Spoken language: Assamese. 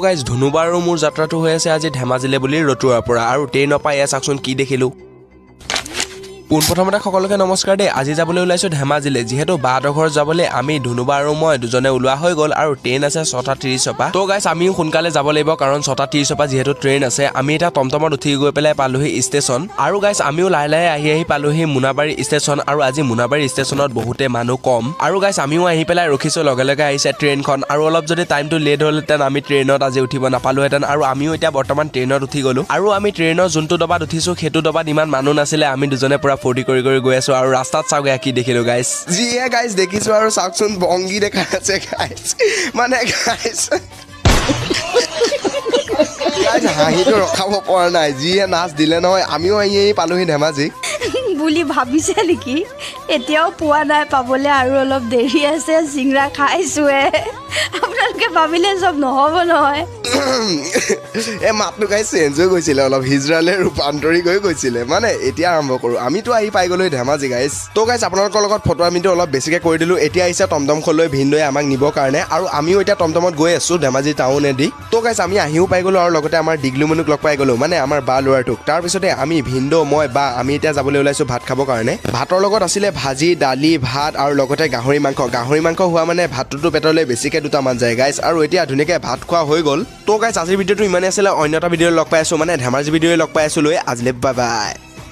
গাইজ ধুনুবা আৰু মোৰ যাত্ৰাটো হৈ আছে আজি ধেমাজিলে বুলি ৰতুৱাৰ পৰা আৰু ট্ৰেইনৰ পৰা এয়া চাকচোন কি দেখিলো পোনপ্ৰথমতে সকলোকে নমস্কাৰ দে আজি যাবলৈ ওলাইছো ধেমাজিলে যেহেতু বাহঁতৰ ঘৰত যাবলৈ আমি ধুনুবা আৰু মই দুজনে ওলোৱা হৈ গ'ল আৰু ট্ৰেইন আছে 6:30 পৰা তো গাইজ আমিও সোনকালে যাব লাগিব কাৰণ 6:30 পৰা যেহেতু ট্ৰেইন আছে আমি এটা টমটমত উঠি গৈ পেলাই পালোহি ষ্টেচন আৰু গাইজ আমিও লাহে লাহে আহি পালোহি মুনাবাৰী ষ্টেচন আৰু আজি মুনাবাৰী ষ্টেচনত বহুতে মানুহ কম আৰু গাইজ আমিও আহি পেলাই ৰখিছো লগে লগে আহিছে ট্ৰেইনখন আৰু অলপ যদি টাইমটো লেট হ'লহেঁতেন আমি ট্ৰেইনত আজি উঠিব নাপালোহেঁতেন আৰু আমিও এতিয়া বৰ্তমান ট্ৰেইনত উঠি গ'লো আৰু আমি ট্ৰেইনৰ যোনটো ডবাত উঠিছো সেইটো ডবাত ইমান মানুহ নাছিলে আমি দুজনে পুৰা ফূৰ্তি কৰি গৈ আছো আৰু ৰাস্তাত চাওগে কি দেখিলো গাইজ যিয়ে গাইজ দেখিছো আৰু চাওকচোন বংগী দেখা আছে গাইজ মানে গাইজ হাঁহিটো ৰখাব পৰা নাই যিয়ে নাচ দিলে নহয় আমিও আহি পালোহি ধেমাজি বুলি ভাবিছে নেকি এতিয়াও পোৱা নাই পাবলৈ আৰু অলপ দেৰি আছে চিংৰা খাইছোৱে আপোনালোকে ভাবিলে চব নহ'ব নহয় এই মাতটো গাইজ চেঞ্জ হৈ গৈছিলে অলপ হিজৰালে ৰূপান্তৰি গৈছিলে মানে এতিয়া আৰম্ভ কৰোঁ আমিতো আহি পাই গ'লো ধেমাজি গাইজ তো গাইজ আপোনালোকৰ লগত ফটো আমিতো অলপ বেছিকৈ কৰি দিলোঁ এতিয়া আহিছে টমটমখনলৈ ভিনদৈ আমাক নিবৰ কাৰণে আৰু আমিও এতিয়া টমটমত গৈ আছোঁ ধেমাজি টাউনেদি তো গাইজ আমি আহিও পাই গ'লোঁ আৰু লগতে আমাৰ ডিগলুমনুক লগ পাই গ'লোঁ মানে আমাৰ বা ল'ৰাটোক তাৰপিছতে আমি ভিনদৌ মই বা আমি এতিয়া যাবলৈ ওলাইছোঁ ভাত খাবৰ কাৰণে ভাতৰ লগত আছিলে ভাজি দালি ভাত আৰু লগতে গাহৰি মাংস হোৱা মানে ভাতটোতো পেটলৈ বেছিকৈ দুটামান যায় গাইজ আৰু এতিয়া ধুনীয়াকৈ ভাত খোৱা হৈ গ'ল তো গাইজ আজিৰ ভিডিঅ'টো ইমানেই আছিলে অন্য এটা ভিডিঅ' লগ পাই আছোঁ মানে ধেমাজি ভিডিঅ'ই লগ পাই আছোঁ লৈ আজিলৈ বাই বাই